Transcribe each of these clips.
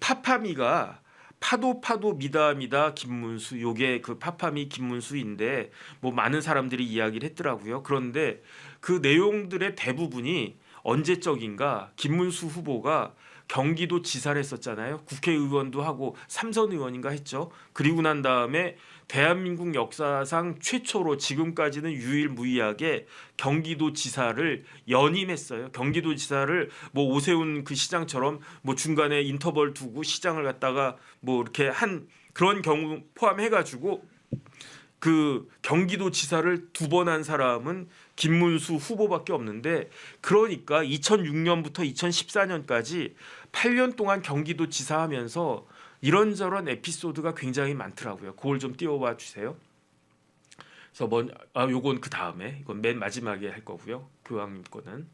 파파미가 파도 미다미다 김문수 요게 그 파파미 김문수인데 뭐 많은 사람들이 이야기를 했더라고요. 그런데 그 내용들의 대부분이 언제적인가 김문수 후보가 경기도 지사를 했었잖아요. 국회의원도 하고 삼선 의원인가 했죠. 그리고 난 다음에 대한민국 역사상 최초로 지금까지는 유일무이하게 경기도 지사를 연임했어요. 경기도 지사를 뭐 오세훈 그 시장처럼 뭐 중간에 인터벌 두고 시장을 갖다가 뭐 이렇게 한 그런 경우 포함해가지고 그 경기도 지사를 두 번 한 사람은 김문수 후보밖에 없는데, 그러니까 2006년부터 2014년까지 8년 동안 경기도 지사 하면서 이런저런 에피소드가 굉장히 많더라고요. 그걸 좀 띄워봐 주세요. 그래서 요건 그 다음에, 이건 맨 마지막에 할 거고요. 교황님 거는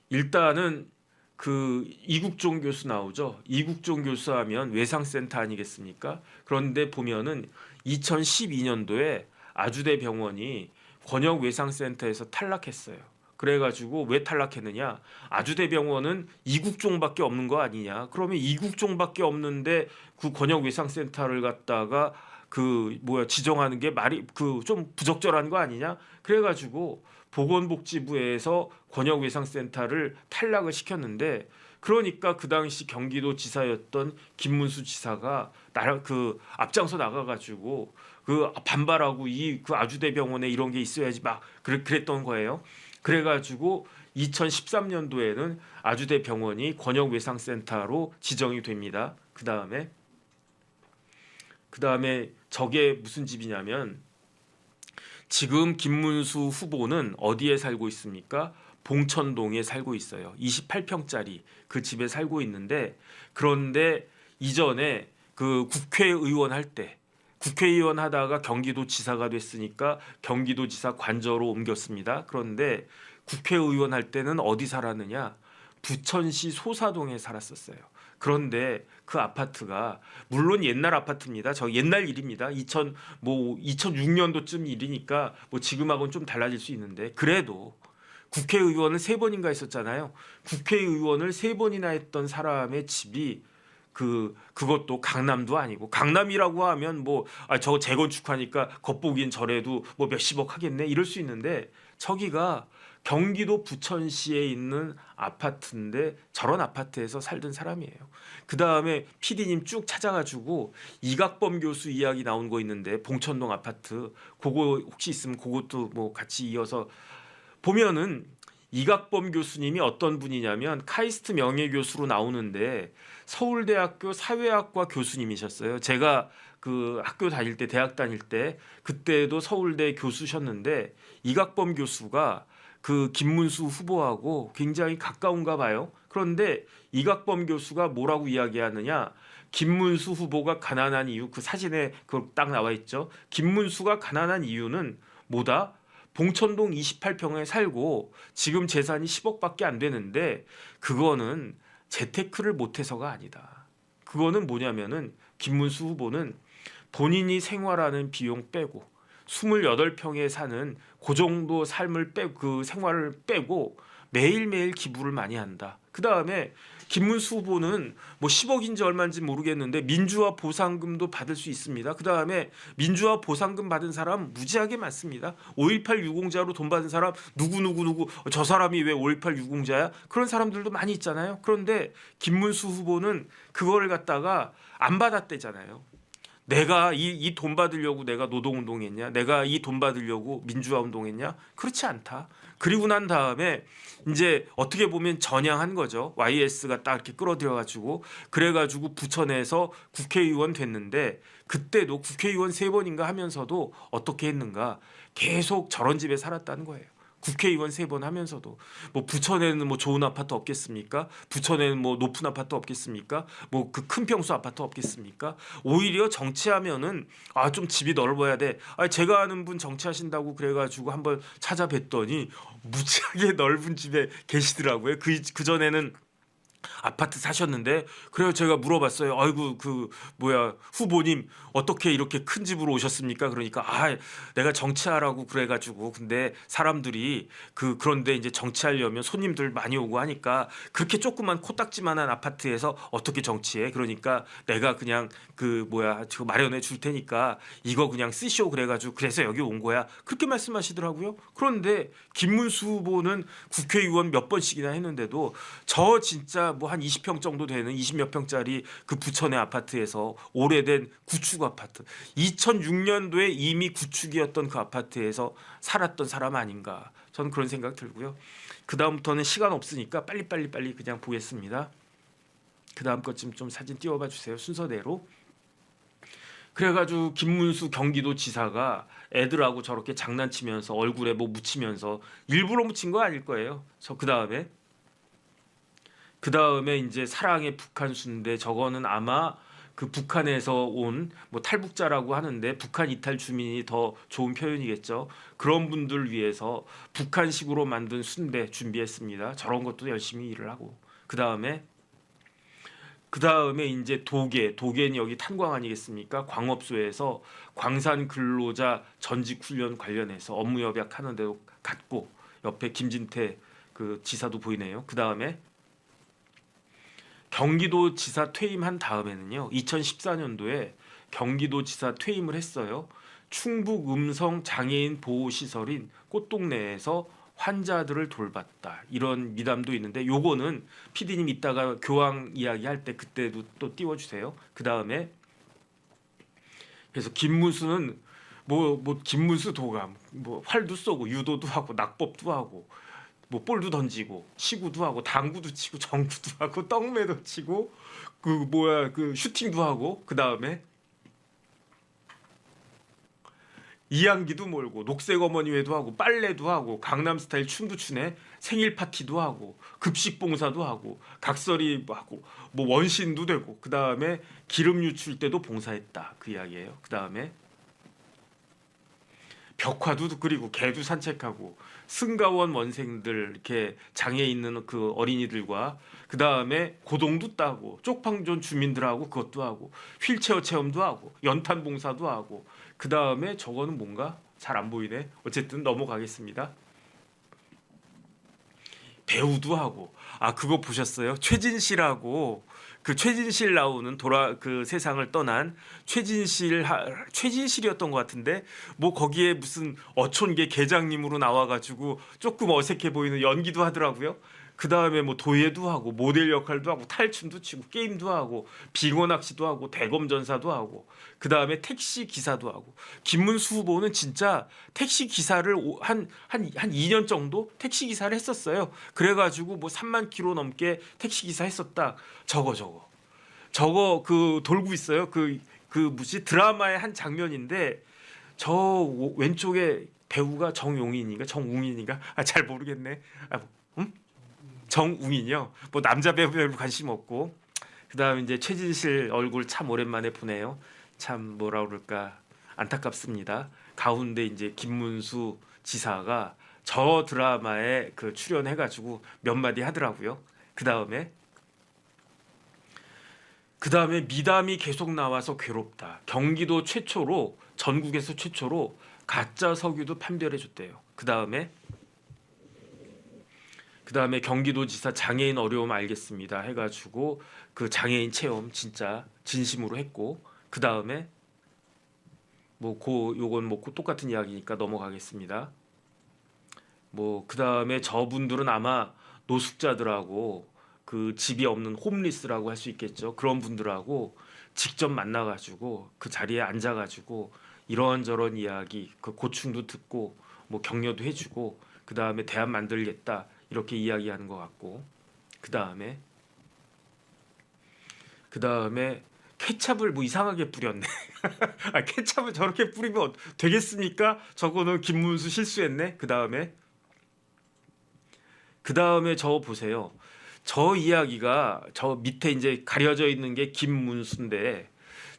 일단은 그 이국종 교수 나오죠. 이국종 교수 하면 외상센터 아니겠습니까? 그런데 보면은 2012년도에 아주대 병원이 권역 외상센터에서 탈락했어요. 그래가지고 왜 탈락했느냐? 아주대 병원은 이국종밖에 없는 거 아니냐? 그러면 이국종밖에 없는데 그 권역 외상센터를 갖다가 그 지정하는 게 말이 그 좀 부적절한 거 아니냐? 그래가지고 보건복지부에서 권역외상센터를 탈락을 시켰는데, 그러니까 그 당시 경기도 지사였던 김문수 지사가 그 앞장서 나가가지고 그 반발하고 이 그 아주대병원에 이런 게 있어야지 막 그랬던 거예요. 그래가지고 2013년도에는 아주대병원이 권역외상센터로 지정이 됩니다. 그 다음에 저게 무슨 집이냐면, 지금 김문수 후보는 어디에 살고 있습니까? 봉천동에 살고 있어요. 28평짜리 그 집에 살고 있는데, 그런데 이전에 그 국회의원 하다가 경기도지사가 됐으니까 경기도지사 관저로 옮겼습니다. 그런데 국회의원 할 때는 어디 살았느냐? 부천시 소사동에 살았었어요. 그런데 그 아파트가 물론 옛날 아파트입니다. 저 옛날 일입니다. 2006년도쯤 일이니까 뭐 지금하고는 좀 달라질 수 있는데, 그래도 국회의원을 3번인가 했었잖아요. 국회의원을 3번이나 했던 사람의 집이 그것도 강남도 아니고, 강남이라고 하면 저 재건축하니까 겉보기엔 저래도 뭐 몇십억 하겠네 이럴 수 있는데, 저기가 경기도 부천시에 있는 아파트인데 저런 아파트에서 살던 사람이에요. 그 다음에 PD님 쭉 찾아가지고 이각범 교수 이야기 나온 거 있는데, 봉천동 아파트 그거 혹시 있으면 그것도 뭐 같이 이어서 보면은, 이각범 교수님이 어떤 분이냐면 카이스트 명예교수로 나오는데 서울대학교 사회학과 교수님이셨어요. 제가 그 학교 다닐 때, 대학 다닐 때 그때도 서울대 교수셨는데, 이각범 교수가 그 김문수 후보하고 굉장히 가까운가 봐요. 그런데 이각범 교수가 뭐라고 이야기하느냐? 김문수 후보가 가난한 이유, 그 사진에 그 딱 나와 있죠. 김문수가 가난한 이유는 뭐다? 봉천동 28평에 살고 지금 재산이 10억밖에 안 되는데, 그거는 재테크를 못해서가 아니다. 그거는 뭐냐면은 김문수 후보는 본인이 생활하는 비용 빼고 28평에 사는 그 정도 삶을 그 생활을 빼고 매일매일 기부를 많이 한다. 그 다음에 김문수 후보는 뭐 10억인지 얼마인지 모르겠는데 민주화 보상금도 받을 수 있습니다. 그 다음에 민주화 보상금 받은 사람 무지하게 많습니다. 5.18 유공자로 돈 받은 사람 누구 저 사람이 왜 5.18 유공자야? 그런 사람들도 많이 있잖아요. 그런데 김문수 후보는 그거를 갖다가 안 받았대잖아요. 내가 이 돈 받으려고 내가 노동운동했냐? 내가 이 돈 받으려고 민주화 운동했냐? 그렇지 않다. 그리고 난 다음에 이제 어떻게 보면 전향한 거죠. YS가 딱 이렇게 끌어들여가지고, 그래가지고 부천에서 국회의원 됐는데, 그때도 국회의원 3번인가 하면서도 어떻게 했는가? 계속 저런 집에 살았다는 거예요. 국회의원 3번 하면서도 뭐 부천에는 뭐 좋은 아파트 없겠습니까? 부천에는 뭐 높은 아파트 없겠습니까? 뭐 그 큰 평수 아파트 없겠습니까? 오히려 정치하면은 좀 집이 넓어야 돼. 제가 아는 분 정치하신다고 그래가지고 한번 찾아뵀더니 무지하게 넓은 집에 계시더라고요. 그 전에는 아파트 사셨는데 그래요. 제가 물어봤어요. 아이고 그 뭐야 후보님 어떻게 이렇게 큰 집으로 오셨습니까? 그러니까 아 내가 정치하라고 그래가지고 근데 사람들이 그런데 이제 정치하려면 손님들 많이 오고 하니까 그렇게 조그만 코딱지만한 아파트에서 어떻게 정치해? 그러니까 내가 그냥 그 뭐야 저 마련해 줄 테니까 이거 그냥 쓰시오 그래가지고 그래서 여기 온 거야. 그렇게 말씀하시더라고요. 그런데 김문수 후보는 국회의원 몇 번씩이나 했는데도 저 진짜 뭐 한 20평 정도 되는 20몇 평짜리 그 부천의 아파트에서 오래된 구축 아파트 2006년도에 이미 구축이었던 그 아파트에서 살았던 사람 아닌가 저는 그런 생각 들고요. 그 다음부터는 시간 없으니까 빨리 그냥 보겠습니다. 그 다음 것 좀 사진 띄워봐 주세요. 순서대로. 그래가지고 김문수 경기도지사가 애들하고 저렇게 장난치면서 얼굴에 뭐 묻히면서 일부러 묻힌 거 아닐 거예요. 저 그 다음에 이제 사랑의 북한 순대 저거는 아마 그 북한에서 온 뭐 탈북자라고 하는데 북한 이탈 주민이 더 좋은 표현이겠죠. 그런 분들 위해서 북한식으로 만든 순대 준비했습니다. 저런 것도 열심히 일을 하고 그 다음에 이제 도계는 여기 탄광 아니겠습니까? 광업소에서 광산 근로자 전직 훈련 관련해서 업무 협약하는 데도 갔고 옆에 김진태 그 지사도 보이네요. 그 다음에 경기도지사 퇴임한 다음에는요. 2014년도에 경기도지사 퇴임을 했어요. 충북 음성 장애인 보호시설인 꽃동네에서 환자들을 돌봤다. 이런 미담도 있는데 요거는 PD님 이따가 교황 이야기 할 때 그때도 또 띄워주세요. 그 다음에 그래서 김문수는 뭐 김문수 도감 뭐 활도 쏘고 유도도 하고 낙법도 하고 뭐 볼도 던지고 시구도 하고 당구도 치고 정구도 하고 떡매도 치고 그 뭐야 그 슈팅도 하고 그 다음에 이양기도 몰고 녹색 어머니회도 하고 빨래도 하고 강남스타일 춤도 추네 생일 파티도 하고 급식 봉사도 하고 각설이 하고 뭐 원신도 되고 그 다음에 기름 유출 때도 봉사했다 그 이야기예요. 그 다음에 벽화도 그리고 개도 산책하고 승가원 원생들 이렇게 장애 있는 그 어린이들과 그 다음에 고동도 따고 쪽방촌 주민들하고 그것도 하고 휠체어 체험도 하고 연탄 봉사도 하고 그 다음에 저거는 뭔가 잘 안 보이네. 어쨌든 넘어가겠습니다. 배우도 하고 그거 보셨어요? 최진실하고 그 최진실 나오는 그 세상을 떠난 최진실이었던 것 같은데 뭐 거기에 무슨 어촌계 계장님으로 나와가지고 조금 어색해 보이는 연기도 하더라고요. 그 다음에 뭐 도예도 하고 모델 역할도 하고 탈춤도 치고 게임도 하고 빙어 낚시도 하고 대검 전사도 하고 그 다음에 택시 기사도 하고 김문수 후보는 진짜 택시 기사를 한 2년 정도 택시 기사를 했었어요. 그래가지고 뭐 3만 킬로 넘게 택시 기사 했었다. 저거 그 돌고 있어요. 그 뭐지 드라마의 한 장면인데 저 왼쪽에 배우가 정웅인인가 잘 모르겠네. 정웅이요. 뭐 남자 배우 별로 관심 없고 그다음 이제 최진실 얼굴 참 오랜만에 보네요. 참 뭐라 그럴까 안타깝습니다. 가운데 이제 김문수 지사가 저 드라마에 그 출연해가지고 몇 마디 하더라고요. 그 다음에 미담이 계속 나와서 괴롭다. 경기도 최초로 전국에서 최초로 가짜 석유도 판별해줬대요. 그 다음에 경기도지사 장애인 어려움 알겠습니다 해가지고 그 장애인 체험 진짜 진심으로 했고 그 다음에 요건 똑같은 이야기니까 넘어가겠습니다. 그 다음에 저분들은 아마 노숙자들하고 그 집이 없는 홈리스라고 할 수 있겠죠. 그런 분들하고 직접 만나가지고 그 자리에 앉아가지고 이런저런 이야기 그 고충도 듣고 뭐 격려도 해주고 그 다음에 대안 만들겠다 이렇게 이야기하는 것 같고 그 다음에 케찹을 뭐 이상하게 뿌렸네. 케찹을 저렇게 뿌리면 되겠습니까? 저거는 김문수 실수했네. 그 다음에 저 보세요. 저 이야기가 저 밑에 이제 가려져 있는 게 김문수인데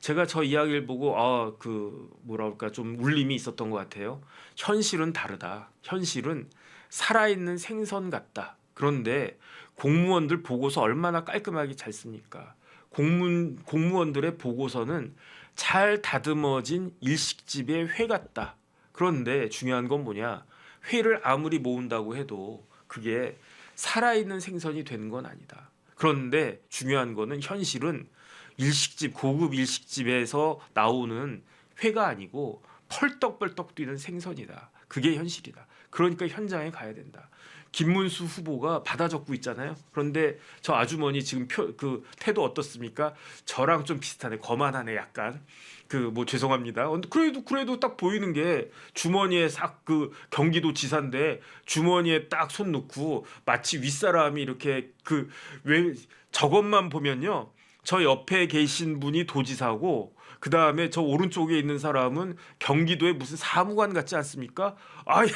제가 저 이야기를 보고 그 뭐라 그럴까 좀 울림이 있었던 것 같아요. 현실은 다르다. 현실은 살아있는 생선 같다. 그런데 공무원들 보고서 얼마나 깔끔하게 잘 씁니까? 공무원들의 보고서는 잘 다듬어진 일식집의 회 같다. 그런데 중요한 건 뭐냐? 회를 아무리 모은다고 해도 그게 살아있는 생선이 되는 건 아니다. 그런데 중요한 거는 현실은 일식집, 고급 일식집에서 나오는 회가 아니고 펄떡펄떡 뛰는 생선이다. 그게 현실이다. 그러니까 현장에 가야 된다. 김문수 후보가 받아 적고 있잖아요. 그런데 저 아주머니 지금 그 태도 어떻습니까? 저랑 좀 비슷하네. 거만하네 약간. 그 뭐 죄송합니다. 그래도 딱 보이는 게 주머니에 싹 그 경기도 지사인데 주머니에 딱 손 넣고 마치 윗사람이 이렇게 그 왜 저것만 보면요. 저 옆에 계신 분이 도지사고 그 다음에 저 오른쪽에 있는 사람은 경기도의 무슨 사무관 같지 않습니까? 아야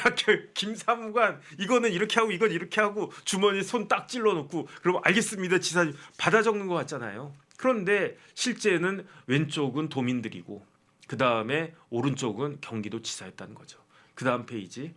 김사무관 이거는 이렇게 하고 이건 이렇게 하고 주머니에 손 딱 찔러 놓고 그럼 알겠습니다 지사님 받아 적는 것 같잖아요. 그런데 실제는 왼쪽은 도민들이고 그 다음에 오른쪽은 경기도 지사였다는 거죠. 그 다음 페이지.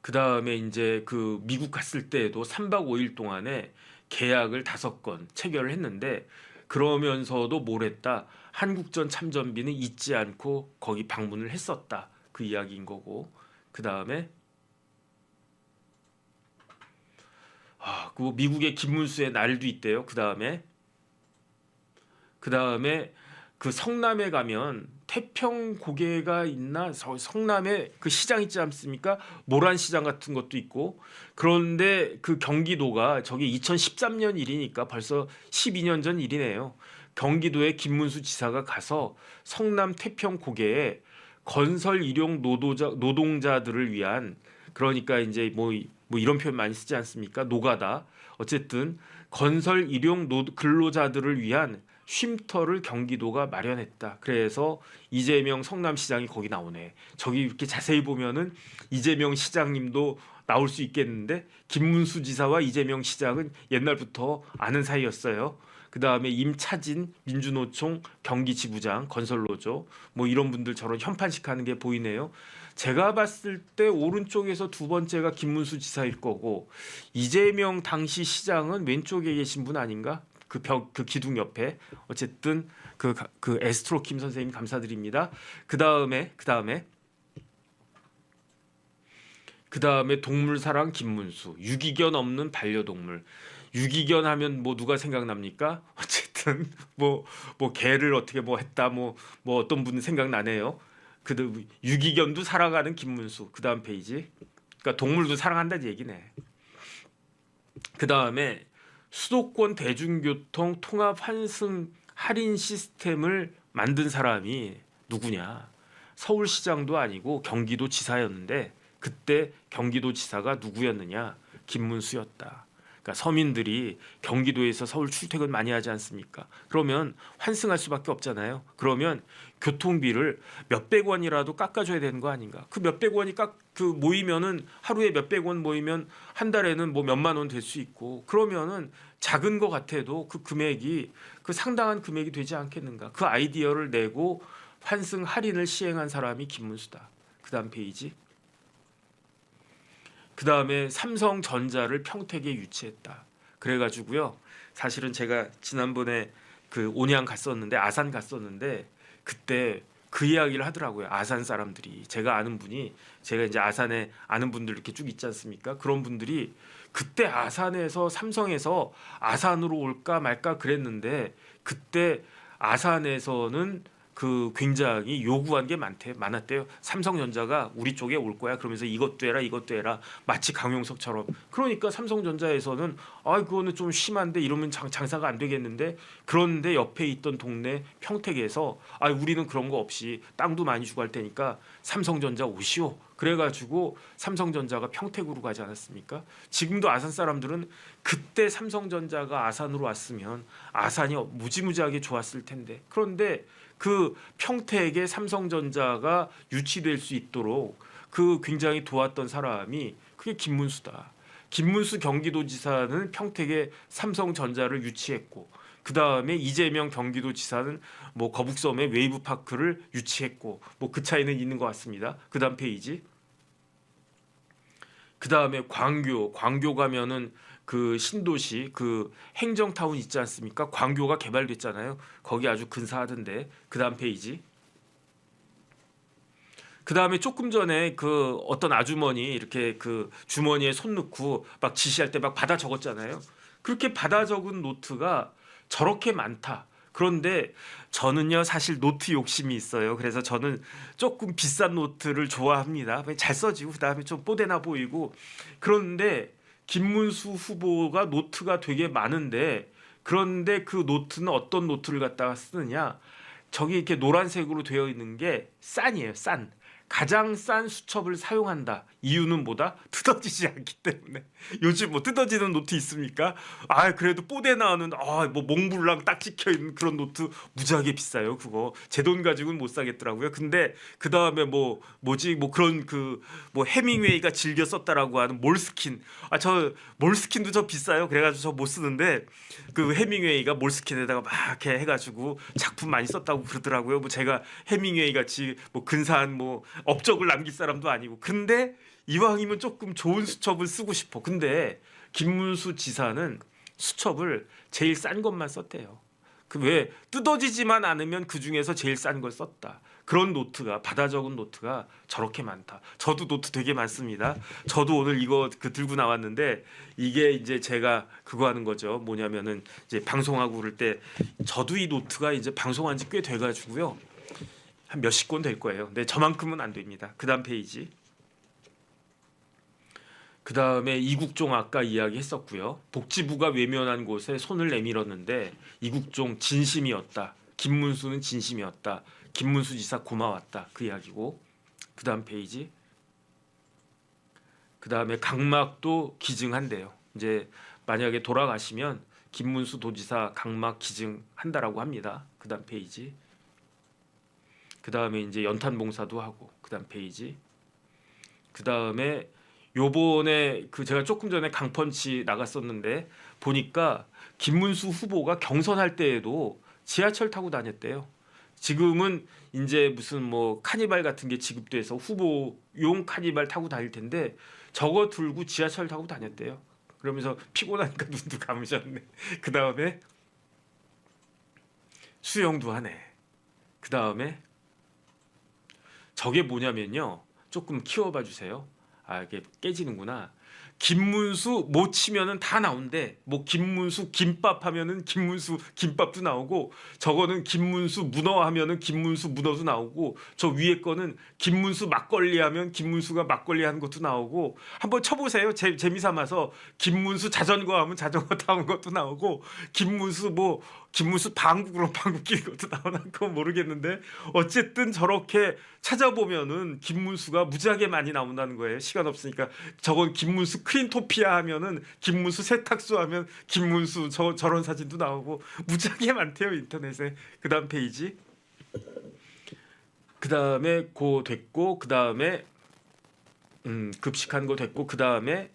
그 다음에 이제 그 미국 갔을 때에도 3박 5일 동안에 계약을 5건 체결을 했는데 그러면서도 뭘 했다? 한국전 참전비는 잊지 않고 거기 방문을 했었다. 그 이야기인 거고. 그 다음에 그 미국의 김문수의 날도 있대요. 그 다음에 그 성남에 가면 태평고개가 있나 성남에 그 시장 있지 않습니까? 모란시장 같은 것도 있고 그런데 그 경기도가 저게 2013년 일이니까 벌써 12년 전 일이네요. 경기도에 김문수 지사가 가서 성남 태평고개에 건설 일용 노동자들을 위한 그러니까 이제 뭐 이런 표현 많이 쓰지 않습니까? 노가다. 어쨌든 건설 일용 근로자들을 위한 쉼터를 경기도가 마련했다. 그래서 이재명 성남시장이 거기 나오네. 저기 이렇게 자세히 보면은 이재명 시장님도 나올 수 있겠는데 김문수 지사와 이재명 시장은 옛날부터 아는 사이였어요. 그 다음에 임차진 민주노총 경기지부장 건설노조 뭐 이런 분들 저런 현판식 하는 게 보이네요. 제가 봤을 때 오른쪽에서 두 번째가 김문수 지사일 거고 이재명 당시 시장은 왼쪽에 계신 분 아닌가? 그 기둥 옆에 어쨌든 그 에스트로 김 선생님 감사드립니다. 그 다음에 동물사랑 김문수 유기견 없는 반려동물 유기견 하면 뭐 누가 생각납니까? 어쨌든 뭐 개를 어떻게 뭐 했다 뭐 어떤 분은 생각나네요. 그 유기견도 사랑하는 김문수. 그 다음 페이지. 그러니까 동물도 사랑한다는 얘기네. 그 다음에 수도권 대중교통 통합 환승 할인 시스템을 만든 사람이 누구냐? 서울시장도 아니고 경기도지사였는데 그때 경기도지사가 누구였느냐? 김문수였다. 그러니까 서민들이 경기도에서 서울 출퇴근 많이 하지 않습니까? 그러면 환승할 수밖에 없잖아요. 그러면 교통비를 몇백 원이라도 깎아줘야 되는 거 아닌가? 그 몇백 원이 모이면은 하루에 몇백 원 모이면 한 달에는 뭐 몇만 원 될 수 있고 그러면은 작은 거 같아도 그 금액이 그 상당한 금액이 되지 않겠는가? 그 아이디어를 내고 환승 할인을 시행한 사람이 김문수다. 그다음 페이지. 그 다음에 삼성전자를 평택에 유치했다. 그래가지고요. 사실은 제가 지난번에 그 온양 갔었는데 아산 갔었는데 그때 그 이야기를 하더라고요. 아산 사람들이 제가 아는 분이 제가 이제 아산에 아는 분들 이렇게 쭉 있지 않습니까? 그런 분들이 그때 아산에서 삼성에서 아산으로 올까 말까 그랬는데 그때 아산에서는 그 굉장히 요구한 게 많았대요. 삼성전자가 우리 쪽에 올 거야. 그러면서 이것도 해라. 마치 강용석처럼. 그러니까 삼성전자에서는 그거는 좀 심한데 이러면 장사가 안 되겠는데. 그런데 옆에 있던 동네 평택에서 우리는 그런 거 없이 땅도 많이 주고 할 테니까 삼성전자 오시오. 그래가지고 삼성전자가 평택으로 가지 않았습니까? 지금도 아산 사람들은 그때 삼성전자가 아산으로 왔으면 아산이 무지무지하게 좋았을 텐데. 그런데 그 평택에 삼성전자가 유치될 수 있도록 그 굉장히 도왔던 사람이 그게 김문수다. 김문수 경기도지사는 평택에 삼성전자를 유치했고 그 다음에 이재명 경기도지사는 뭐 거북섬에 웨이브파크를 유치했고 뭐 그 차이는 있는 것 같습니다. 그 다음 페이지. 그다음에 광교 가면은 그 신도시 그 행정타운 있지 않습니까? 광교가 개발됐잖아요. 거기 아주 근사하던데. 그다음 페이지. 그다음에 조금 전에 그 어떤 아주머니 이렇게 그 주머니에 손 넣고 막 지시할 때 막 받아 적었잖아요. 그렇게 받아 적은 노트가 저렇게 많다. 그런데 저는요 사실 노트 욕심이 있어요. 그래서 저는 조금 비싼 노트를 좋아합니다. 잘 써지고 그다음에 좀 뽀대나 보이고. 그런데 김문수 후보가 노트가 되게 많은데, 그런데 그 노트는 어떤 노트를 갖다가 쓰느냐? 저기 이렇게 노란색으로 되어 있는 게 싼이에요. 싼. 가장 싼 수첩을 사용한다. 이유는 뭐다? 뜯어지지 않기 때문에. 요즘 뭐 뜯어지는 노트 있습니까? 아 그래도 뽀대 나오는 뭐 몽블랑 딱 찍혀 있는 그런 노트 무지하게 비싸요. 그거 제 돈 가지고는 못 사겠더라고요. 근데 그 다음에 뭐지 그런 그 뭐 해밍웨이가 즐겨 썼다라고 하는 몰스킨. 저 몰스킨도 저 비싸요. 그래가지고 저 못 쓰는데 그 해밍웨이가 몰스킨에다가 막 이렇게 해가지고 작품 많이 썼다고 그러더라고요. 뭐 제가 해밍웨이 같이 뭐 근사한 뭐 업적을 남길 사람도 아니고. 근데 이왕이면 조금 좋은 수첩을 쓰고 싶어. 근데 김문수 지사는 수첩을 제일 싼 것만 썼대요. 그 왜 뜯어지지만 않으면 그 중에서 제일 싼 걸 썼다. 그런 노트가 받아 적은 노트가 저렇게 많다. 저도 노트 되게 많습니다. 저도 오늘 이거 들고 나왔는데 이게 이제 제가 그거 하는 거죠. 뭐냐면은 이제 방송하고 그럴 때 저도 이 노트가 이제 방송한 지 꽤 돼가지고요. 한 몇십 권 될 거예요. 근데 저만큼은 안 됩니다. 그다음 페이지. 그 다음에 이국종 아까 이야기했었고요. 복지부가 외면한 곳에 손을 내밀었는데 이국종 진심이었다. 김문수는 진심이었다. 김문수 지사 고마웠다. 그 이야기고. 그 다음 페이지. 그 다음에 각막도 기증한대요. 이제 만약에 돌아가시면 김문수 도지사 각막 기증한다라고 합니다. 그 다음 페이지. 그 다음에 이제 연탄 봉사도 하고. 그 다음 페이지. 그 다음에 요번에 그 제가 조금 전에 강펀치 나갔었는데 보니까 김문수 후보가 경선할 때에도 지하철 타고 다녔대요. 지금은 이제 무슨 뭐 카니발 같은 게 지급돼서 후보용 카니발 타고 다닐 텐데 저거 들고 지하철 타고 다녔대요. 그러면서 피곤하니까 눈도 감으셨네. 그 다음에 수영도 하네. 그 다음에 저게 뭐냐면요. 조금 키워봐 주세요. 이게 깨지는구나. 김문수 못 치면은 다 나온대. 뭐 김문수 김밥 하면은 김문수 김밥도 나오고, 저거는 김문수 문어 하면은 김문수 문어도 나오고, 저 위에 거는 김문수 막걸리 하면 김문수가 막걸리 하는 것도 나오고. 한번 쳐보세요. 재미삼아서. 김문수 자전거 하면 자전거 타는 것도 나오고, 김문수 방구로 방구 끼는 것도 나오나 그건 모르겠는데, 어쨌든 저렇게 찾아보면은 김문수가 무지하게 많이 나온다는 거예요. 시간 없으니까. 저건 김문수 크린토피아 하면은 김문수 세탁소 하면 김문수 저런 사진도 나오고 무지하게 많대요 인터넷에. 그다음 페이지. 그다음에 고 됐고, 그다음에 급식한 거 됐고, 그다음에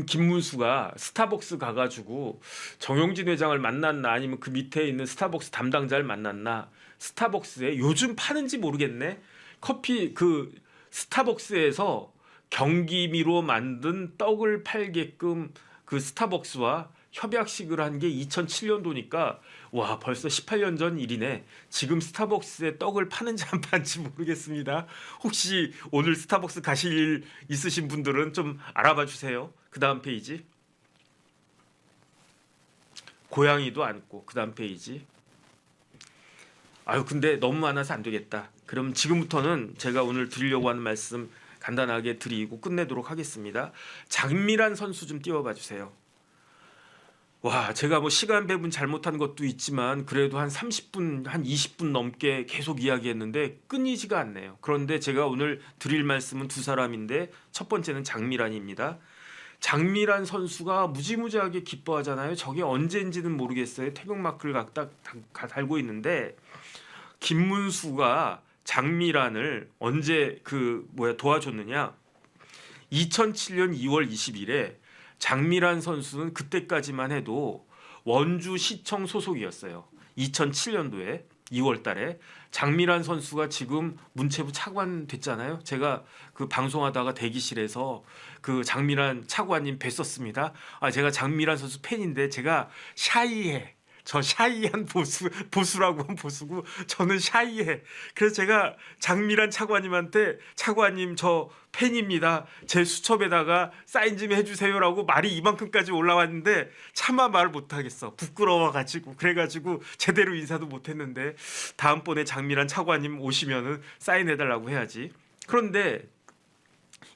김문수가 스타벅스 가가지고 정용진 회장을 만났나 아니면 그 밑에 있는 스타벅스 담당자를 만났나. 스타벅스에 요즘 파는지 모르겠네. 커피 그 스타벅스에서 경기미로 만든 떡을 팔게끔 그 스타벅스와 협약식을 한 게 2007년도니까 와 벌써 18년 전 일이네. 지금 스타벅스에 떡을 파는지 안 파는지 모르겠습니다. 혹시 오늘 스타벅스 가실 일 있으신 분들은 좀 알아봐 주세요. 그 다음 페이지. 고양이도 안고. 그 다음 페이지. 근데 너무 많아서 안 되겠다. 그럼 지금부터는 제가 오늘 드리려고 하는 말씀 간단하게 드리고 끝내도록 하겠습니다. 장미란 선수 좀 띄워봐 주세요. 와, 제가 뭐 시간 배분 잘못한 것도 있지만 그래도 한 30분, 한 20분 넘게 계속 이야기했는데 끊이지가 않네요. 그런데 제가 오늘 드릴 말씀은 두 사람인데, 첫 번째는 장미란입니다. 장미란 선수가 무지무지하게 기뻐하잖아요. 저게 언제인지는 모르겠어요. 태극마크를 갖다 달고 있는데, 김문수가 장미란을 언제 도와줬느냐? 2007년 2월 20일에 장미란 선수는 그때까지만 해도 원주시청 소속이었어요. 2007년도에. 2월 달에 장미란 선수가 지금 문체부 차관 됐잖아요. 제가 그 방송하다가 대기실에서 그 장미란 차관님 뵀었습니다. 제가 장미란 선수 팬인데 제가 샤이해. 저 샤이한 보수라고 보수고 저는 샤이해. 그래서 제가 장미란 차관님한테 차관님 저 팬입니다. 제 수첩에다가 사인 좀 해주세요라고 말이 이만큼까지 올라왔는데 차마 말을 못하겠어. 부끄러워가지고 그래가지고 제대로 인사도 못했는데 다음번에 장미란 차관님 오시면은 사인해달라고 해야지. 그런데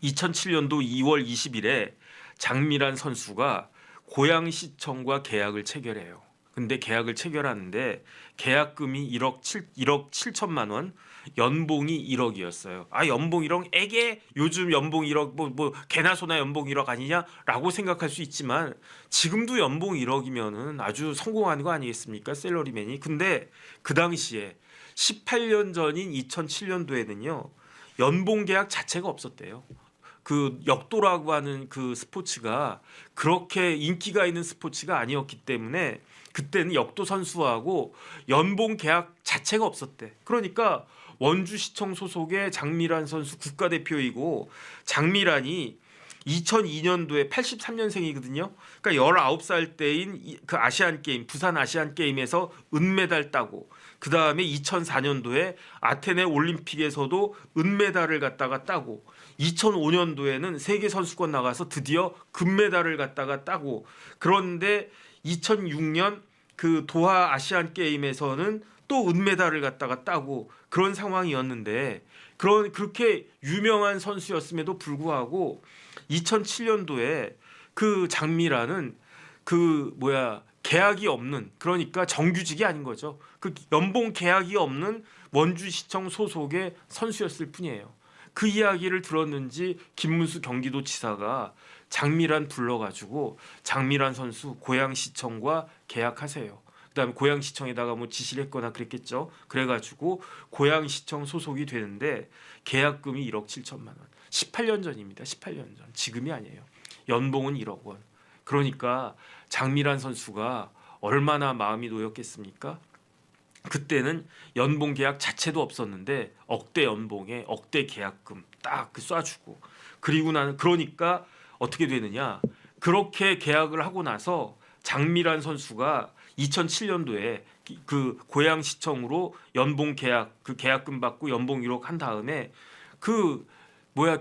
2007년도 2월 20일에 장미란 선수가 고양시청과 계약을 체결해요. 근데 계약을 체결하는데 계약금이 1억 7천만 원, 연봉이 1억이었어요. 연봉 1억 에게 요즘 연봉 1억 뭐 개나 소나 연봉 1억 아니냐라고 생각할 수 있지만 지금도 연봉 1억이면은 아주 성공한 거 아니겠습니까? 셀러리맨이. 근데 그 당시에 18년 전인 2007년도에는요. 연봉 계약 자체가 없었대요. 그 역도라고 하는 그 스포츠가 그렇게 인기가 있는 스포츠가 아니었기 때문에 그때는 역도 선수하고 연봉 계약 자체가 없었대. 그러니까 원주시청 소속의 장미란 선수 국가대표이고 장미란이 2002년도에 83년생이거든요. 그러니까 19살 때인 그 아시안 게임, 부산 아시안 게임에서 은메달 따고 그 다음에 2004년도에 아테네 올림픽에서도 은메달을 갖다가 따고 2005년도에는 세계 선수권 나가서 드디어 금메달을 갖다가 따고 그런데 2006년 그 도하 아시안 게임에서는 또 은메달을 갖다가 따고 그런 상황이었는데 그렇게 유명한 선수였음에도 불구하고 2007년도에 그 장미라는 계약이 없는 그러니까 정규직이 아닌 거죠. 그 연봉 계약이 없는 원주시청 소속의 선수였을 뿐이에요. 그 이야기를 들었는지 김문수 경기도지사가 장미란 불러가지고 장미란 선수 고양시청과 계약하세요. 그다음에 고양시청에다가 뭐 지시를 했거나 그랬겠죠. 그래가지고 고양시청 소속이 되는데 계약금이 1억 7천만 원. 18년 전입니다. 18년 전. 지금이 아니에요. 연봉은 1억 원. 그러니까 장미란 선수가 얼마나 마음이 놓였겠습니까? 그때는 연봉 계약 자체도 없었는데 억대 연봉에 억대 계약금 딱 쏴주고 그리고 나는 그러니까 어떻게 되느냐 그렇게 계약을 하고 나서 장미란 선수가 2007년도에 그 고양시청으로 연봉 계약 그 계약금 받고 연봉 1억 한 다음에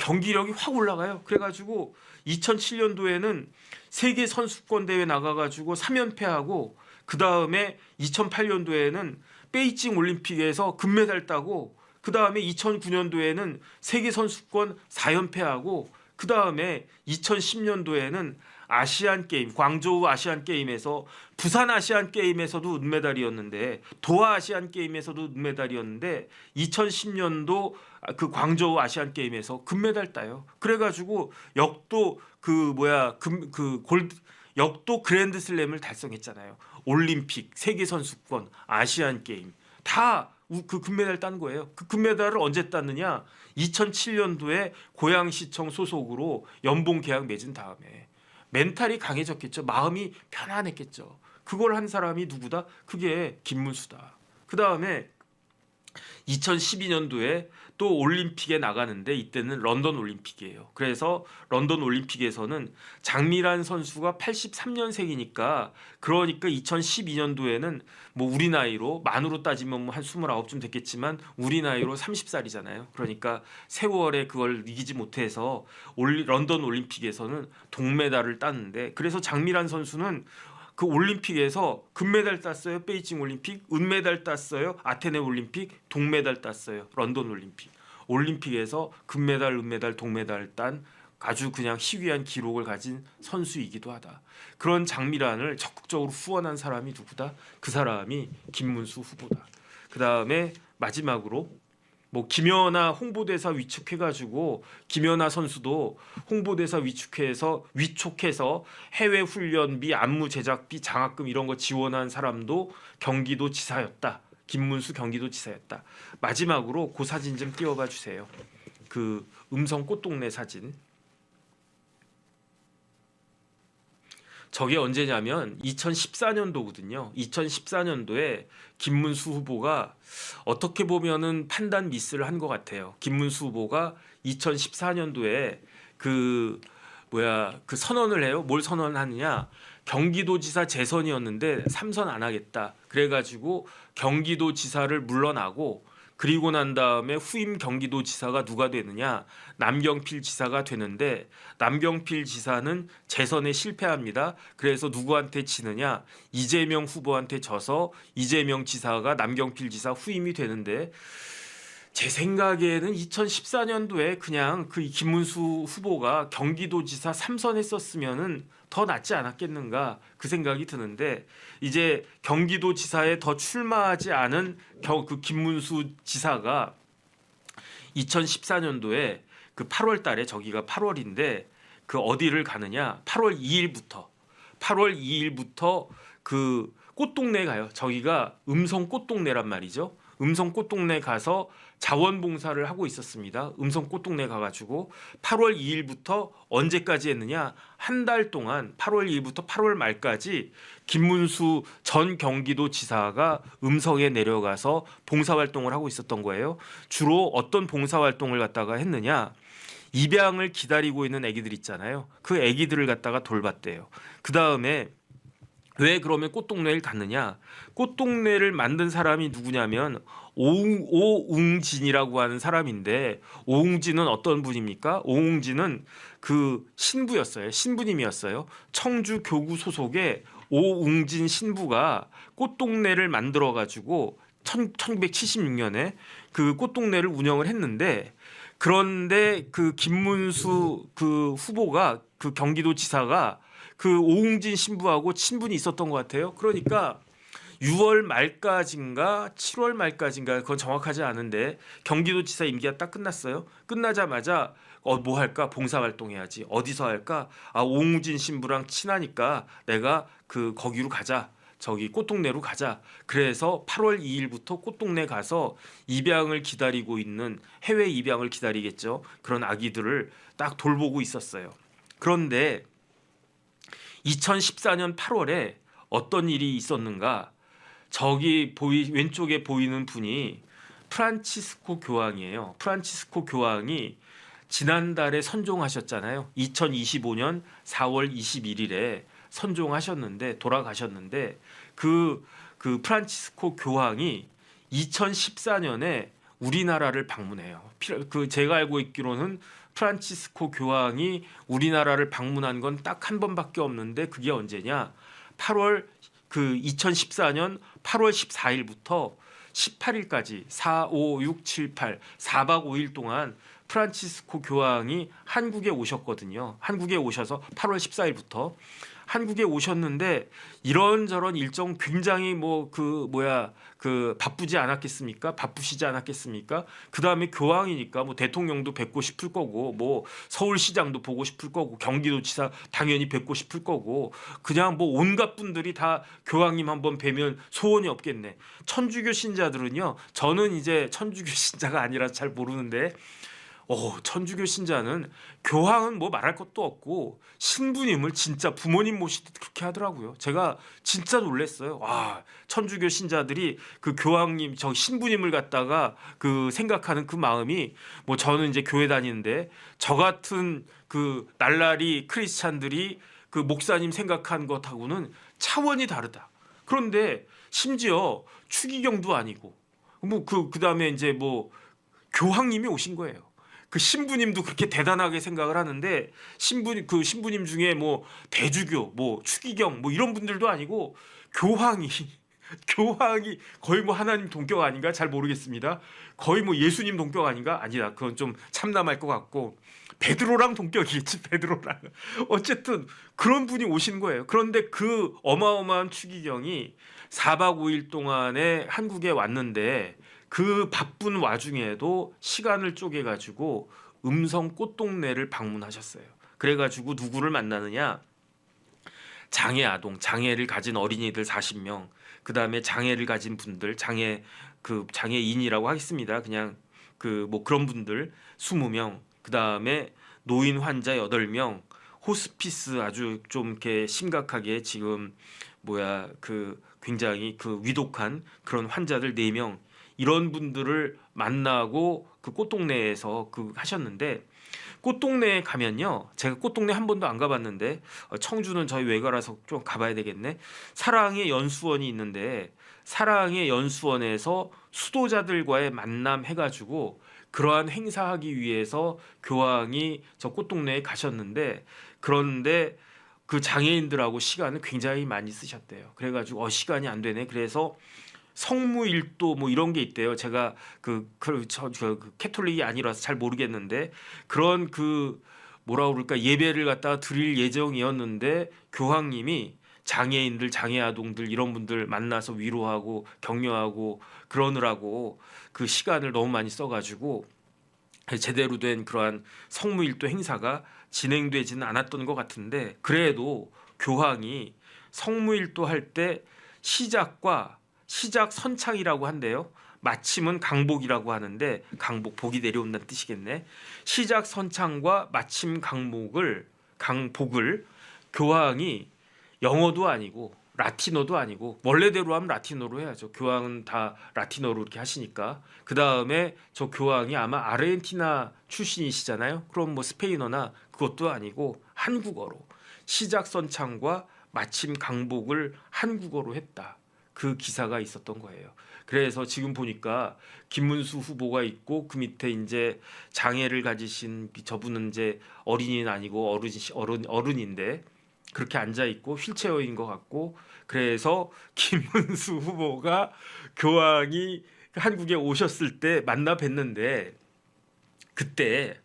경기력이 확 올라가요. 그래가지고 2007년도에는 세계 선수권 대회 나가가지고 3연패하고 그 다음에 2008년도에는 베이징 올림픽에서 금메달 따고 그 다음에 2009년도에는 세계 선수권 4연패하고 그 다음에 2010년도에는 아시안 게임, 광저우 아시안 게임에서 부산 아시안 게임에서도 은메달이었는데 도하 아시안 게임에서도 은메달이었는데 2010년도 그 광저우 아시안 게임에서 금메달 따요. 그래가지고 역도 역도 그랜드슬램을 달성했잖아요. 올림픽, 세계 선수권, 아시안 게임 다 그 금메달 딴 거예요. 그 금메달을 언제 땄느냐? 2007년도에 고양시청 소속으로 연봉 계약 맺은 다음에 멘탈이 강해졌겠죠. 마음이 편안했겠죠. 그걸 한 사람이 누구다? 그게 김문수다. 그 다음에 2012년도에 또 올림픽에 나가는데 이때는 런던 올림픽이에요. 그래서 런던 올림픽에서는 장미란 선수가 83년생이니까 그러니까 2012년도에는 뭐 우리 나이로 만으로 따지면 뭐 한 29쯤 됐겠지만 우리 나이로 30살이잖아요. 그러니까 세월에 그걸 이기지 못해서 런던 올림픽에서는 동메달을 땄는데 그래서 장미란 선수는 그 올림픽에서 금메달 땄어요. 베이징 올림픽, 은메달 땄어요. 아테네 올림픽, 동메달 땄어요. 런던 올림픽. 올림픽에서 금메달, 은메달, 동메달 딴 아주 그냥 희귀한 기록을 가진 선수이기도 하다. 그런 장미란을 적극적으로 후원한 사람이 누구다? 그 사람이 김문수 후보다. 그 다음에 마지막으로 뭐 김연아 홍보대사 위촉해가지고 김연아 선수도 홍보대사 위촉해서 해외 훈련비, 안무 제작비, 장학금 이런 거 지원한 사람도 경기도지사였다. 김문수 경기도지사였다. 마지막으로 그 사진 좀 띄워봐 주세요. 그 음성 꽃동네 사진. 저게 언제냐면 2014년도거든요. 2014년도에 김문수 후보가 어떻게 보면은 판단 미스를 한 것 같아요. 김문수 후보가 2014년도에 그 선언을 해요. 뭘 선언하느냐? 경기도지사 재선이었는데 3선 안 하겠다. 그래가지고 경기도지사를 물러나고 그리고 난 다음에 후임 경기도지사가 누가 되느냐? 남경필 지사가 되는데 남경필 지사는 재선에 실패합니다. 그래서 누구한테 지느냐? 이재명 후보한테 져서 이재명 지사가 남경필 지사 후임이 되는데 제 생각에는 2014년도에 그냥 그 김문수 후보가 경기도지사 3선 했었으면은 더 낫지 않았겠는가 그 생각이 드는데 이제 경기도지사에 더 출마하지 않은 그 김문수 지사가 2014년도에 그 8월 달에 저기가 8월인데 그 어디를 가느냐 8월 2일부터 그 꽃동네 가요. 저기가 음성 꽃동네란 말이죠. 음성 꽃동네 가서 자원봉사를 하고 있었습니다. 음성 꽃동네 가가지고 8월 2일부터 언제까지 했느냐? 한 달 동안 8월 2일부터 8월 말까지 김문수 전 경기도지사가 음성에 내려가서 봉사활동을 하고 있었던 거예요. 주로 어떤 봉사활동을 갖다가 했느냐? 입양을 기다리고 있는 아기들 있잖아요. 그 아기들을 갖다가 돌봤대요. 그 다음에 왜 그러면 꽃동네를 갔느냐? 꽃동네를 만든 사람이 누구냐면 오웅진이라고 하는 사람인데 오웅진은 어떤 분입니까? 오웅진은 그 신부였어요. 신부님이었어요. 청주 교구 소속의 오웅진 신부가 꽃동네를 만들어 가지고 1976년에 그 꽃동네를 운영을 했는데 그런데 그 김문수 그 후보가 그 경기도지사가 그 오웅진 신부하고 친분이 있었던 것 같아요. 그러니까 6월 말까지인가 7월 말까지인가 그건 정확하지 않은데 경기도지사 임기가 딱 끝났어요. 끝나자마자 뭐 할까? 봉사활동 해야지. 어디서 할까? 아 오웅진 신부랑 친하니까 내가 그 거기로 가자. 저기 꽃동네로 가자. 그래서 8월 2일부터 꽃동네 가서 입양을 기다리고 있는 해외 입양을 기다리겠죠. 그런 아기들을 딱 돌보고 있었어요. 그런데 2014년 8월에 어떤 일이 있었는가? 저기 왼쪽에 보이는 분이 프란치스코 교황이에요. 프란치스코 교황이 지난달에 선종하셨잖아요. 2025년 4월 21일에 선종하셨는데 돌아가셨는데 그 프란치스코 교황이 2014년에 우리나라를 방문해요. 그 제가 알고 있기로는 프란치스코 교황이 우리나라를 방문한 건 딱 한 번밖에 없는데 그게 언제냐? 2014년 8월 14일부터 18일까지 4, 5, 6, 7, 8 4박 5일 동안 프란치스코 교황이 한국에 오셨거든요. 한국에 오셔서 8월 14일부터 한국에 오셨는데 이런저런 일정 굉장히 바쁘지 않았겠습니까? 바쁘시지 않았겠습니까? 그 다음에 교황이니까 뭐 대통령도 뵙고 싶을 거고 뭐 서울시장도 보고 싶을 거고 경기도지사 당연히 뵙고 싶을 거고 그냥 뭐 온갖 분들이 다 교황님 한번 뵈면 소원이 없겠네. 천주교 신자들은요. 저는 이제 천주교 신자가 아니라 잘 모르는데 천주교 신자는 교황은 뭐 말할 것도 없고 신부님을 진짜 부모님 모시듯 그렇게 하더라고요. 제가 진짜 놀랐어요. 와, 천주교 신자들이 그 교황님, 저 신부님을 갖다가 그 생각하는 그 마음이 뭐 저는 이제 교회 다니는데 저 같은 그 날라리 크리스찬들이 그 목사님 생각한 것하고는 차원이 다르다. 그런데 심지어 추기경도 아니고 그다음에 이제 뭐 교황님이 오신 거예요. 그 신부님도 그렇게 대단하게 생각을 하는데 신부님 중에 뭐 대주교, 뭐 추기경, 뭐 이런 분들도 아니고 교황이 거의 뭐 하나님 동격 아닌가 잘 모르겠습니다. 거의 뭐 예수님 동격 아닌가 아니다. 그건 좀 참남할 것 같고 베드로랑 동격이겠지. 베드로랑 어쨌든 그런 분이 오신 거예요. 그런데 그 어마어마한 추기경이 4박 5일 동안에 한국에 왔는데. 그 바쁜 와중에도 시간을 쪼개가지고 음성 꽃동네를 방문하셨어요. 그래가지고 누구를 만나느냐? 장애 아동, 장애를 가진 어린이들 40명, 그 다음에 장애를 가진 분들, 장애인이라고 하겠습니다. 그냥 뭐 그런 분들 20명, 그 다음에 노인 환자 8명, 호스피스 아주 좀 이렇게 심각하게 지금 그 굉장히 그 위독한 그런 환자들 4명 이런 분들을 만나고 그 꽃동네에서 그 하셨는데 꽃동네에 가면요. 제가 꽃동네 한 번도 안 가봤는데 청주는 저희 외가라서 좀 가봐야 되겠네. 사랑의 연수원이 있는데 사랑의 연수원에서 수도자들과의 만남 해가지고 그러한 행사하기 위해서 교황이 저 꽃동네에 가셨는데 그런데 그 장애인들하고 시간을 굉장히 많이 쓰셨대요. 그래가지고 시간이 안 되네. 그래서 성무일도 뭐 이런 게 있대요. 제가 그 캐톨릭이 아니라서 잘 모르겠는데 그런 그 뭐라 그럴까 예배를 갖다가 드릴 예정이었는데 교황님이 장애인들, 장애 아동들 이런 분들 만나서 위로하고 격려하고 그러느라고 그 시간을 너무 많이 써가지고 제대로 된 그러한 성무일도 행사가 진행되지는 않았던 것 같은데 그래도 교황이 성무일도 할 때 시작 선창이라고 한대요. 마침은 강복이라고 하는데 강복 복이 내려온다는 뜻이겠네. 시작 선창과 마침 강복을 교황이 영어도 아니고 라틴어도 아니고 원래대로 하면 라틴어로 해야죠. 교황은 다 라틴어로 이렇게 하시니까. 그다음에 저 교황이 아마 아르헨티나 출신이시잖아요. 그럼 뭐 스페인어나 그것도 아니고 한국어로 시작 선창과 마침 강복을 한국어로 했다. 그 기사가 있었던 거예요. 그래서 지금 보니까 김문수 후보가 있고 그 밑에 이제 장애를 가지신 저분은 이제 어린이는 아니고 어른인데 그렇게 앉아 있고 휠체어인 것 같고 그래서 김문수 후보가 교황이 한국에 오셨을 때 만나 뵀는데 그때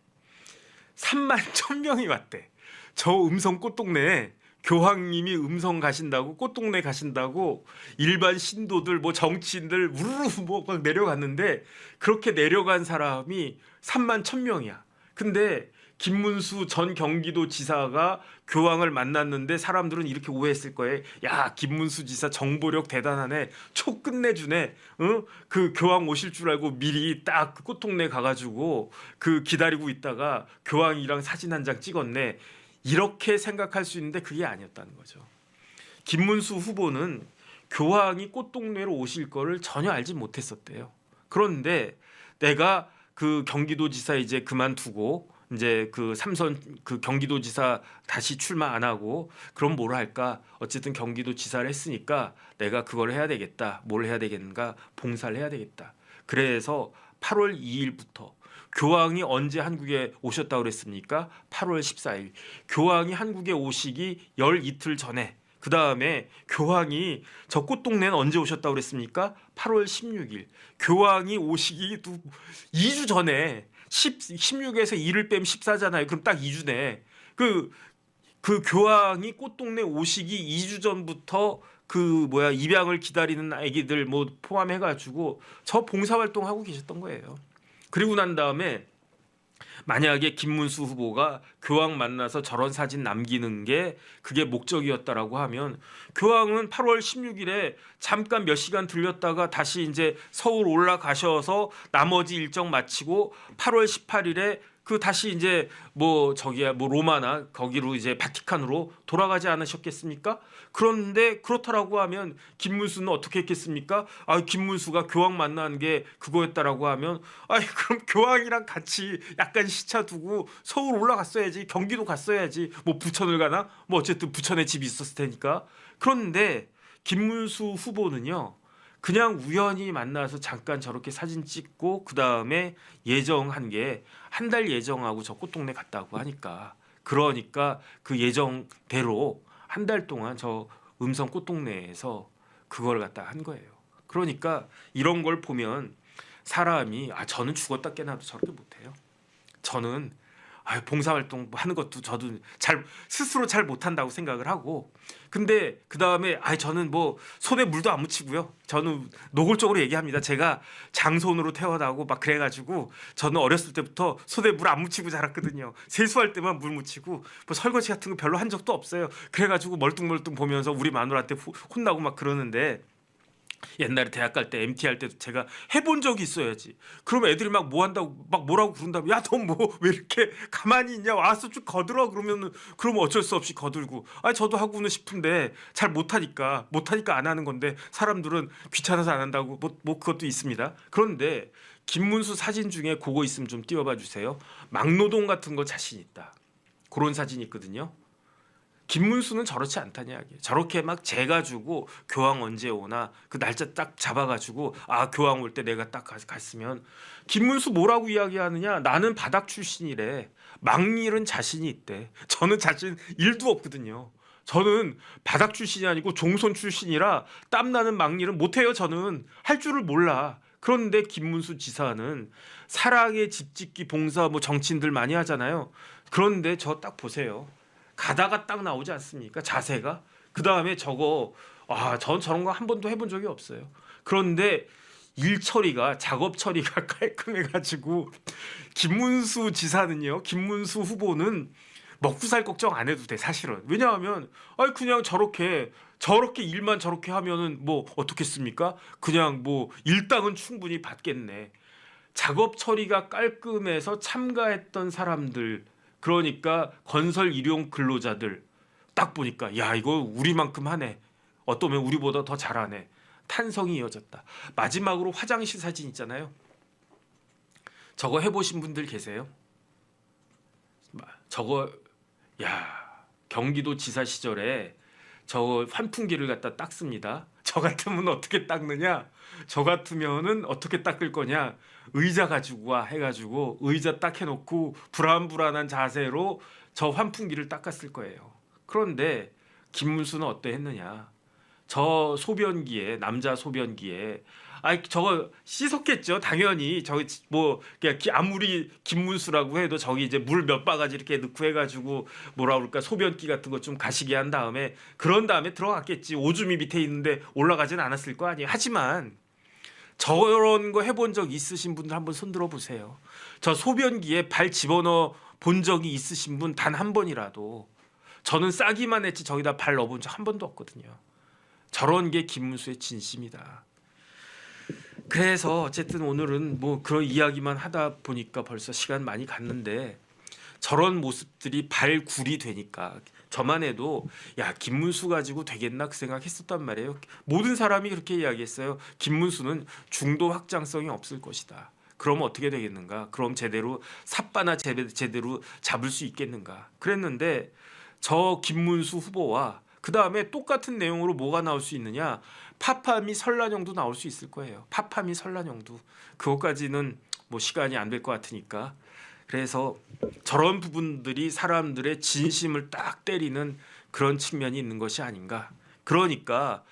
3만 1,000명이 왔대. 저 음성 꽃동네에 교황님이 음성 가신다고 꽃동네 가신다고 일반 신도들 뭐 정치인들 우르르 막 내려갔는데 그렇게 내려간 사람이 3만 1,000명이야. 근데 김문수 전 경기도지사가 교황을 만났는데 사람들은 이렇게 오해했을 거예요. 야, 김문수 지사 정보력 대단하네. 초 끝내주네. 그 교황 오실 줄 알고 미리 딱 그 꽃동네 가가지고 그 기다리고 있다가 교황이랑 사진 한 장 찍었네. 이렇게 생각할 수 있는데 그게 아니었다는 거죠. 김문수 후보는 교황이 꽃동네로 오실 거를 전혀 알지 못했었대요. 그런데 내가 그 경기도지사 이제 그만두고 이제 그 삼선 그 경기도지사 다시 출마 안 하고 그럼 뭘 할까? 어쨌든 경기도지사를 했으니까 내가 그걸 해야 되겠다. 뭘 해야 되겠는가? 봉사를 해야 되겠다. 그래서 8월 2일부터 교황이 언제 한국에 오셨다고 그랬습니까? 8월 14일. 교황이 한국에 오시기 열 이틀 전에 그 다음에 교황이 저 꽃동네는 언제 오셨다고 그랬습니까? 8월 16일. 교황이 오시기 2주 전에 16에서 2를 빼면 14잖아요. 그럼 딱 2주네. 그 교황이 꽃동네 오시기 2주 전부터 입양을 기다리는 아기들 뭐 포함해가지고 저 봉사활동 하고 계셨던 거예요. 그리고 난 다음에 만약에 김문수 후보가 교황 만나서 저런 사진 남기는 게 그게 목적이었다라고 하면 교황은 8월 16일에 잠깐 몇 시간 들렸다가 다시 이제 서울 올라가셔서 나머지 일정 마치고 8월 18일에 그 다시 이제 뭐 로마나 거기로 이제 바티칸으로 돌아가지 않으셨겠습니까? 그런데 그렇다라고 하면 김문수는 어떻게 했겠습니까? 김문수가 교황 만난 게 그거였다라고 하면 그럼 교황이랑 같이 약간 시차 두고 서울 올라갔어야지, 경기도 갔어야지, 뭐 부천을 가나? 뭐 어쨌든 부천에 집이 있었을 테니까. 그런데 김문수 후보는요. 그냥 우연히 만나서 잠깐 저렇게 사진 찍고 그 다음에 예정한 게 한 달 예정하고 저 꽃동네 갔다고 하니까 그러니까 그 예정대로 한 달 동안 저 음성 꽃동네에서 그걸 갖다 한 거예요. 그러니까 이런 걸 보면 사람이 저는 죽었다 깨나도 저렇게 못해요. 저는 봉사활동 하는 것도 저도 스스로 잘 못한다고 생각을 하고 근데 그 다음에 저는 뭐 손에 물도 안 묻히고요. 저는 노골적으로 얘기합니다. 제가 장손으로 태어나고 막 그래가지고 저는 어렸을 때부터 손에 물 안 묻히고 자랐거든요. 세수할 때만 물 묻히고 뭐 설거지 같은 거 별로 한 적도 없어요. 그래가지고 멀뚱멀뚱 보면서 우리 마누라한테 혼나고 막 그러는데 옛날에 대학 갈 때 MT 할 때도 제가 해본 적이 있어야지. 그럼 애들이 막 뭐 한다고 막 뭐라고 그런다면 야 너 뭐 왜 이렇게 가만히 있냐 와서 쭉 거들어 그러면은 그러면 어쩔 수 없이 거들고 아 저도 하고는 싶은데 잘 못하니까 안 하는 건데 사람들은 귀찮아서 안 한다고 뭐 그것도 있습니다. 그런데 김문수 사진 중에 그거 있으면 좀 띄워봐 주세요. 막노동 같은 거 자신 있다. 그런 사진이 있거든요. 김문수는 저렇지 않다냐 이야기. 저렇게 막 재가지고 교황 언제 오나 그 날짜 딱 잡아가지고 아 교황 올 때 내가 딱 갔으면 김문수 뭐라고 이야기하느냐 나는 바닥 출신이래 막일은 자신이 있대. 저는 자신 1도 없거든요. 저는 바닥 출신이 아니고 종손 출신이라 땀나는 막일은 못해요. 저는 할 줄을 몰라. 그런데 김문수 지사는 사랑의 집짓기 봉사 뭐 정치인들 많이 하잖아요. 그런데 저 딱 보세요. 가다가 딱 나오지 않습니까? 자세가. 그 다음에 저거 전 저런 거 한 번도 해본 적이 없어요. 그런데 일 처리가 작업 처리가 깔끔해가지고 김문수 지사는요. 김문수 후보는 먹고 살 걱정 안 해도 돼 사실은. 왜냐하면 그냥 저렇게 일만 저렇게 하면은 뭐 어떻겠습니까? 그냥 뭐 일당은 충분히 받겠네. 작업 처리가 깔끔해서 참가했던 사람들 그러니까 건설 일용 근로자들 딱 보니까 야 이거 우리만큼 하네. 어떠면 우리보다 더 잘하네. 탄성이 이어졌다. 마지막으로 화장실 사진 있잖아요. 저거 해보신 분들 계세요? 저거 경기도 지사 시절에 저 환풍기를 갖다 닦습니다. 저 같으면 어떻게 닦느냐? 저 같으면은 어떻게 닦을 거냐? 의자 가지고 와 해가지고 의자 딱 해놓고 불안불안한 자세로 저 환풍기를 닦았을 거예요. 그런데 김문수는 어때 했느냐? 저 소변기에 남자 소변기에 저거 씻었겠죠 당연히. 저기 뭐 아무리 김문수라고 해도 저기 이제 물 몇 바가지 이렇게 넣고 해가지고 뭐라 그럴까 소변기 같은 거 좀 가시게 한 다음에 그런 다음에 들어갔겠지. 오줌이 밑에 있는데 올라가진 않았을 거 아니에요. 하지만 저런 거 해본 적 있으신 분들 한번 손들어 보세요. 저 소변기에 발 집어넣어 본 적이 있으신 분 단 한 번이라도. 저는 싸기만 했지 저기다 발 넣어본 적 한 번도 없거든요. 저런 게 김문수의 진심이다. 그래서 어쨌든 오늘은 뭐 그런 이야기만 하다 보니까 벌써 시간 많이 갔는데 저런 모습들이 발굴이 되니까 저만 해도 야 김문수 가지고 되겠나 그 생각했었단 말이에요. 모든 사람이 그렇게 이야기했어요. 김문수는 중도 확장성이 없을 것이다. 그럼 어떻게 되겠는가? 그럼 제대로 삿바나 제대로 잡을 수 있겠는가? 그랬는데 저 김문수 후보와 그 다음에 똑같은 내용으로 뭐가 나올 수 있느냐? 파파미 설란영도 나올 수 있을 거예요. 파파미 설란영도. 그것까지는 뭐 시간이 안 될 것 같으니까. 그래서 저런 부분들이 사람들의 진심을 딱 때리는 그런 측면이 있는 것이 아닌가. 그러니까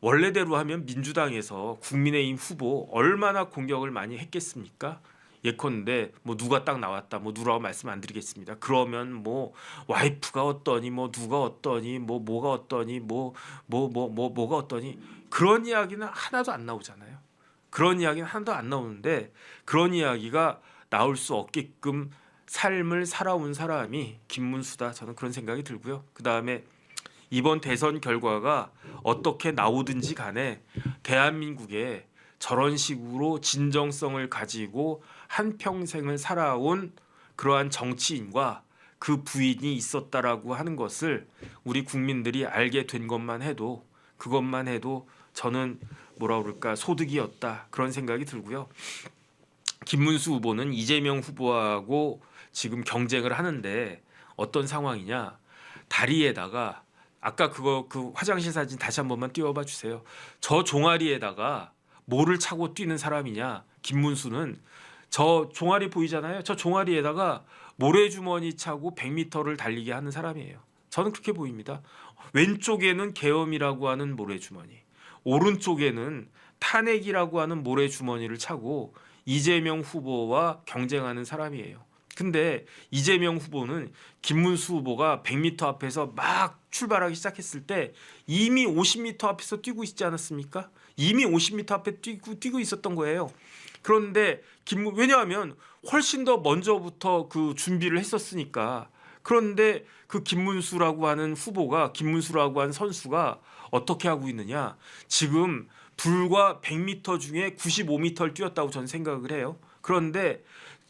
원래대로 하면 민주당에서 국민의힘 후보 얼마나 공격을 많이 했겠습니까? 예컨대 뭐 누가 딱 나왔다 뭐 누라고 말씀 안 드리겠습니다. 그러면 뭐 와이프가 어떠니 뭐 누가 어떠니 뭐 뭐가 어떠니 뭐가 어떠니 그런 이야기는 하나도 안 나오잖아요. 그런 이야기는 하나도 안 나오는데 그런 이야기가 나올 수 없게끔 삶을 살아온 사람이 김문수다. 저는 그런 생각이 들고요. 그다음에 이번 대선 결과가 어떻게 나오든지 간에 대한민국에 저런 식으로 진정성을 가지고 한평생을 살아온 그러한 정치인과 그 부인이 있었다라고 하는 것을 우리 국민들이 알게 된 것만 해도 그것만 해도 저는 뭐라 그럴까 소득이었다 그런 생각이 들고요. 김문수 후보는 이재명 후보하고 지금 경쟁을 하는데 어떤 상황이냐? 다리에다가 아까 그 화장실 사진 다시 한 번만 띄워봐 주세요. 저 종아리에다가 뭐를 차고 뛰는 사람이냐? 김문수는 저 종아리 보이잖아요. 저 종아리에다가 모래주머니 차고 100m를 달리게 하는 사람이에요. 저는 그렇게 보입니다. 왼쪽에는 계엄이라고 하는 모래주머니, 오른쪽에는 탄핵이라고 하는 모래주머니를 차고 이재명 후보와 경쟁하는 사람이에요. 근데 이재명 후보는 김문수 후보가 100m 앞에서 막 출발하기 시작했을 때 이미 50m 앞에서 뛰고 있지 않았습니까? 이미 50m 앞에 뛰고 있었던 거예요. 그런데 왜냐하면 훨씬 더 먼저부터 그 준비를 했었으니까 그런데 그 김문수라고 하는 후보가 김문수라고 하는 선수가 어떻게 하고 있느냐? 지금 불과 100m 중에 95m를 뛰었다고 저는 생각을 해요. 그런데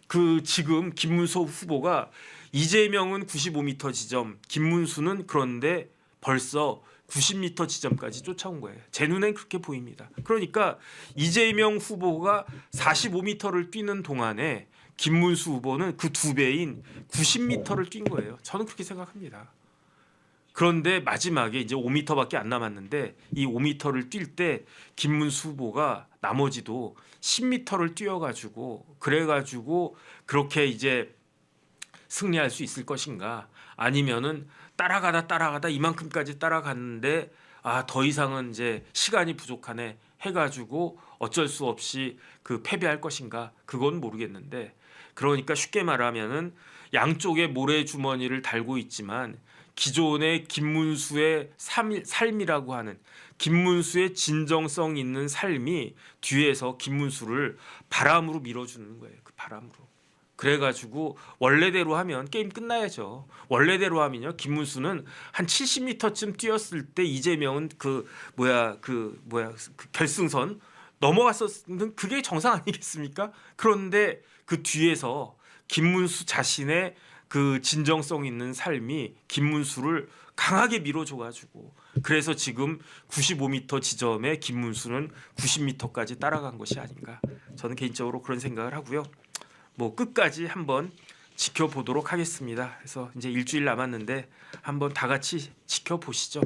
그 지금 김문수 후보가 이재명은 95m 지점, 김문수는 그런데 벌써 90m 지점까지 쫓아온 거예요. 제 눈엔 그렇게 보입니다. 그러니까 이재명 후보가 45m를 뛰는 동안에 김문수 후보는 그 2배인 90m를 뛴 거예요. 저는 그렇게 생각합니다. 그런데 마지막에 이제 5m밖에 안 남았는데 이 5m를 뛸 때 김문수 후보가 나머지도 10m를 뛰어가지고 그래가지고 그렇게 이제 승리할 수 있을 것인가? 아니면은 따라가다 이만큼까지 따라갔는데 더 이상은 이제 시간이 부족하네 해가지고 어쩔 수 없이 그 패배할 것인가? 그건 모르겠는데 그러니까 쉽게 말하면은 양쪽에 모래주머니를 달고 있지만 기존의 김문수의 삶이라고 하는 김문수의 진정성 있는 삶이 뒤에서 김문수를 바람으로 밀어주는 거예요. 그 바람으로. 그래가지고 원래대로 하면 게임 끝나야죠. 원래대로 하면요. 김문수는 한 70m쯤 뛰었을 때 이재명은 그 결승선 넘어갔었는 그게 정상 아니겠습니까? 그런데 그 뒤에서 김문수 자신의 그 진정성 있는 삶이 김문수를 강하게 밀어줘가지고 그래서 지금 95m 지점에 김문수는 90m까지 따라간 것이 아닌가 저는 개인적으로 그런 생각을 하고요. 뭐 끝까지 한번 지켜보도록 하겠습니다. 그래서 이제 일주일 남았는데 한번 다 같이 지켜보시죠.